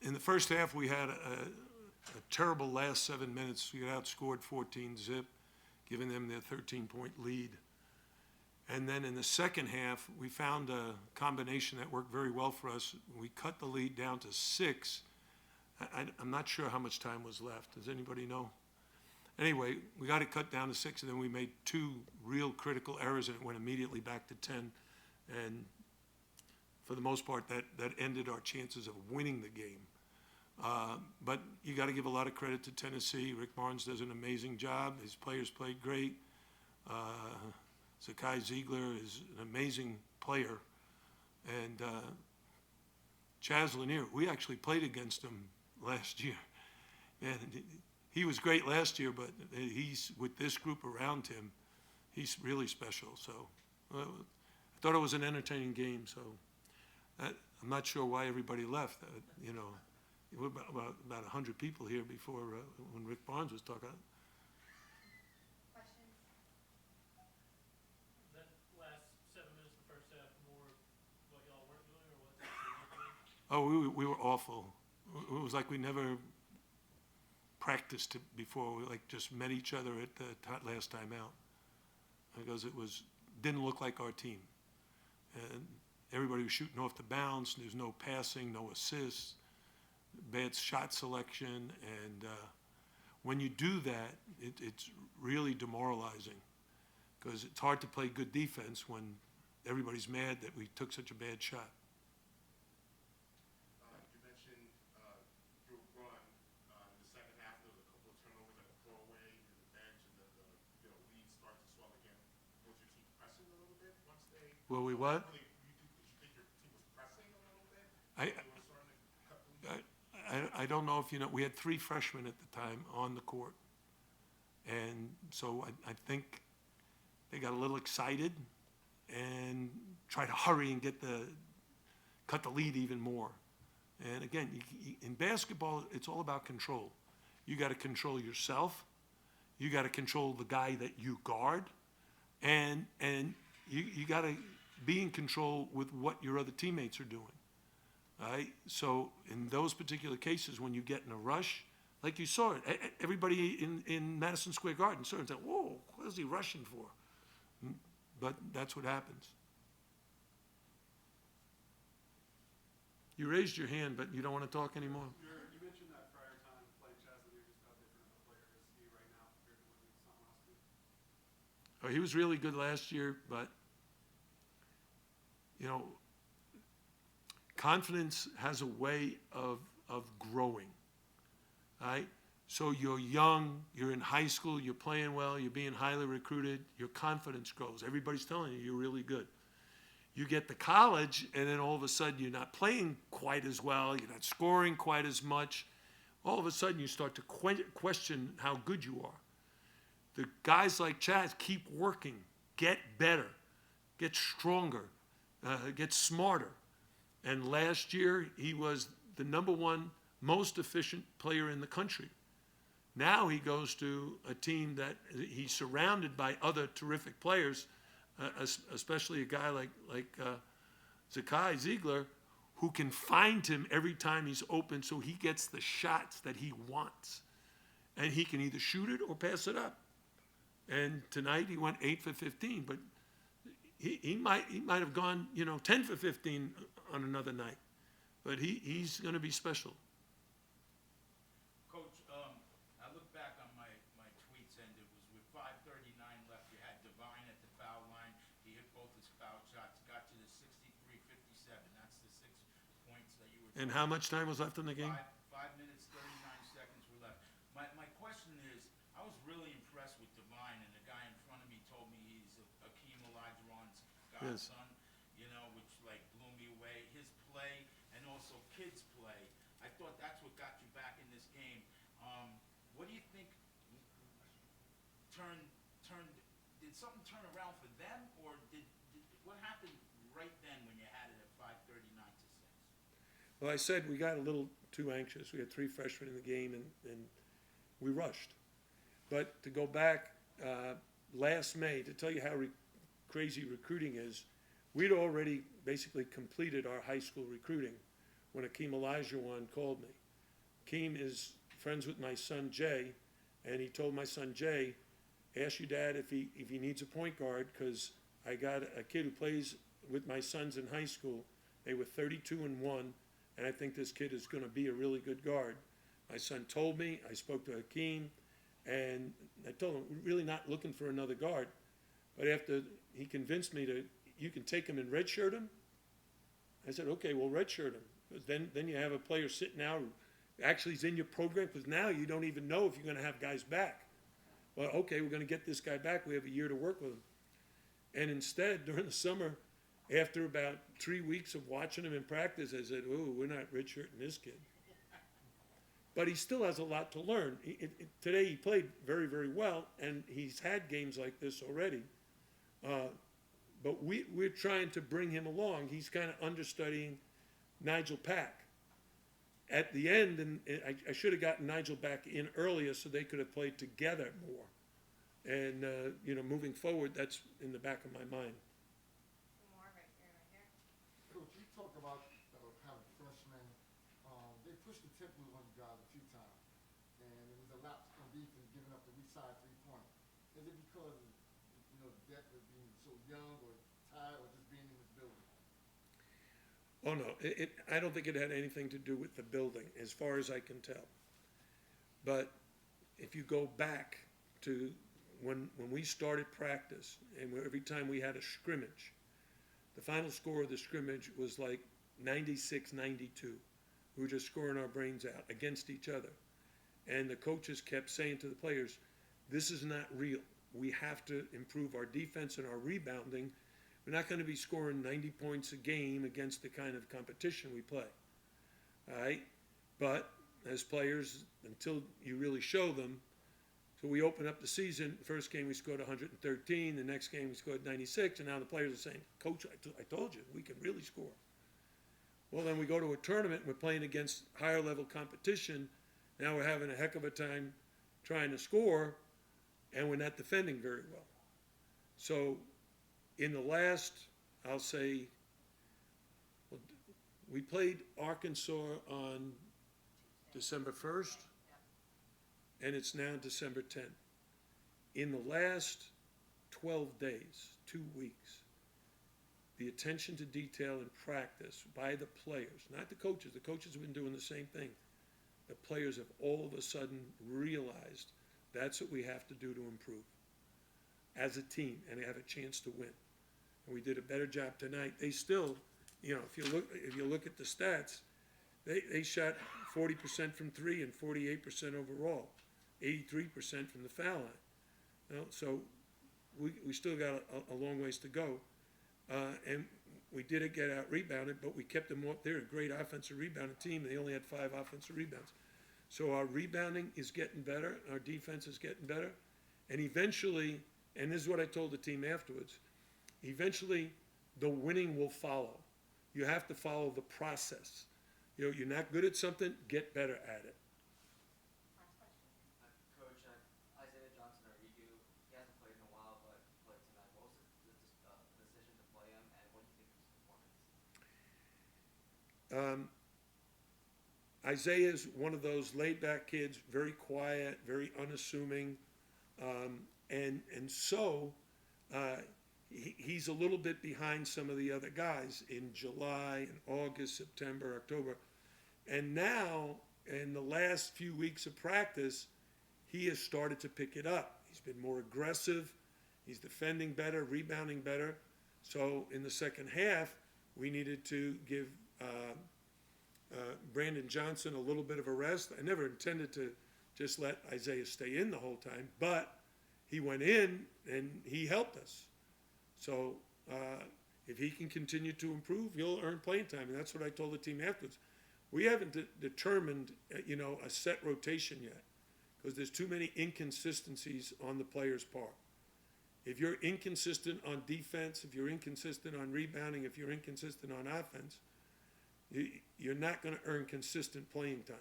in the first half, we had a terrible last 7 minutes. We got outscored 14-0, giving them their 13-point lead. And then in the second half, we found a combination that worked very well for us. We cut the lead down to 6. I'm not sure how much time was left. Does anybody know? Anyway, we got it cut down to 6, and then we made 2 real critical errors, and it went immediately back to 10. And for the most part, that ended our chances of winning the game. But you got to give a lot of credit to Tennessee. Rick Barnes does an amazing job. His players played great. Zakai Ziegler is an amazing player. And Chaz Lanier, we actually played against him last year. And he was great last year, but he's, with this group around him, he's really special. So I thought it was an entertaining game. So I'm not sure why everybody left. You know, there were about 100 people here before when Rick Barnes was talking. Questions? That last 7 minutes, the first half, more what y'all weren't doing or what you were doing? Oh, we were awful. It was like we never practiced it before. We like just met each other at the last time out, because it didn't look like our team. And everybody was shooting off the bounce. There's no passing, no assists, bad shot selection. And when you do that, it's really demoralizing, because it's hard to play good defense when everybody's mad that we took such a bad shot. You mentioned your run in the second half. There was a couple of turnovers and a throwaway in the bench, and then the lead started to swell again. Was your team pressing a little bit once they? Well, we what? Did you think your team was pressing a little bit? I- They were starting to cut the lead? I don't know if you know, we had 3 freshmen at the time on the court. And so I think they got a little excited and tried to hurry and cut the lead even more. And again, in basketball, it's all about control. You got to control yourself. You got to control the guy that you guard. And you got to be in control with what your other teammates are doing. Right? So in those particular cases, when you get in a rush, like you saw it, everybody in Madison Square Garden saw it and said, whoa, what is he rushing for? But that's what happens. You raised your hand, but you don't want to talk anymore? You mentioned that prior time playing Chaz Lanier, just how different of a player is he right now compared to when he was on last year? Oh, he was really good last year, but, you know, confidence has a way of growing, right? So you're young, you're in high school, you're playing well, you're being highly recruited, your confidence grows. Everybody's telling you you're really good. You get to college, and then all of a sudden you're not playing quite as well, you're not scoring quite as much. All of a sudden you start to question how good you are. The guys like Chaz keep working, get better, get stronger, get smarter. And last year, he was the #1 most efficient player in the country. Now he goes to a team that he's surrounded by other terrific players, especially a guy like Zakai Ziegler, who can find him every time he's open, so he gets the shots that he wants. And he can either shoot it or pass it up. And tonight he went 8 for 15, but he might have gone 10 for 15 on another night. But he's going to be special. Coach, I look back on my tweets, and it was with 5:39 left. You had Divine at the foul line. He hit both his foul shots, got you to 63-57. That's the 6 points that you were. And how much time was left in the game? 5 minutes, 39 seconds were left. My question is, I was really impressed with Divine, and the guy in front of me told me he's Akeem Olajuwon's Yes. godson, which like blew me away. His play and also kids' play. I thought that's what got you back in this game. What do you think did something turn around for them, or did what happened right then when you had it at 5:39 to 6? Well, I said we got a little too anxious. We had 3 freshmen in the game, and we rushed. But to go back last May, to tell you how crazy recruiting is, we'd already basically completed our high school recruiting. when Akeem Olajuwon called me. Akeem is friends with my son Jay, and he told my son Jay, ask your dad if he needs a point guard, because I got a kid who plays with my sons in high school. They were 32-1, and I think this kid is going to be a really good guard. My son told me, I spoke to Akeem, and I told him, we're really not looking for another guard. But after he convinced me you can take him and redshirt him, I said, okay, well, redshirt him. Because then you have a player sitting out who actually is in your program, because now you don't even know if you're going to have guys back. Well, okay, we're going to get this guy back. We have a year to work with him. And instead, during the summer, after about 3 weeks of watching him in practice, I said, oh, we're not redshirting this kid. But he still has a lot to learn. Today he played very, very well, and he's had games like this already. But we're trying to bring him along. He's kind of understudying Nigel Pack. At the end, and I should have gotten Nigel back in earlier so they could have played together more. And, moving forward, that's in the back of my mind. More right here, right here. Coach, you talk about how the freshmen, they pushed the tempo on you guys a few times, and it was a lot on defense giving up the weak side 3-point. Is it because of, the depth of being so young or tired or just being in this building? Oh, no, I don't think it had anything to do with the building, as far as I can tell. But if you go back to when we started practice, and every time we had a scrimmage, the final score of the scrimmage was like 96-92. We were just scoring our brains out against each other. And the coaches kept saying to the players, this is not real. We have to improve our defense and our rebounding. We're not going to be scoring 90 points a game against the kind of competition we play. All right? But as players, until you really show them, so we open up the season. First game we scored 113. The next game we scored 96. And now the players are saying, Coach, I told you, we can really score. Well, then we go to a tournament. We're playing against higher level competition. Now we're having a heck of a time trying to score, and we're not defending very well. So in the last, I'll say, we played Arkansas on December 1st, and it's now December 10th. In the last 12 days, 2 weeks, the attention to detail in practice by the players, not the coaches have been doing the same thing. The players have all of a sudden realized that's what we have to do to improve as a team and have a chance to win. And we did a better job tonight. They still, if you look at the stats, they shot 40% from three and 48% overall, 83% from the foul line. So we still got a long ways to go. And we didn't get out rebounded, but we kept them up. They're a great offensive rebounding team. They only had 5 offensive rebounds. So our rebounding is getting better. Our defense is getting better. And eventually, and this is what I told the team afterwards, eventually the winning will follow. You have to follow the process. You're not good at something, get better at it. Last question. Coach, Isaiah Johnson, or Igu, he hasn't played in a while, but played tonight. What was the decision to play him, and what do you think of his performance? Isaiah is one of those laid-back kids, very quiet, very unassuming, and so he's a little bit behind some of the other guys in July and August, September, October. And now, in the last few weeks of practice, he has started to pick it up. He's been more aggressive. He's defending better, rebounding better. So in the second half, we needed to give Brandon Johnson a little bit of a rest. I never intended to just let Isaiah stay in the whole time, but he went in and he helped us. So if he can continue to improve, he'll earn playing time, and that's what I told the team afterwards. We haven't determined, a set rotation yet, because there's too many inconsistencies on the players' part. If you're inconsistent on defense, if you're inconsistent on rebounding, if you're inconsistent on offense, you're not going to earn consistent playing time.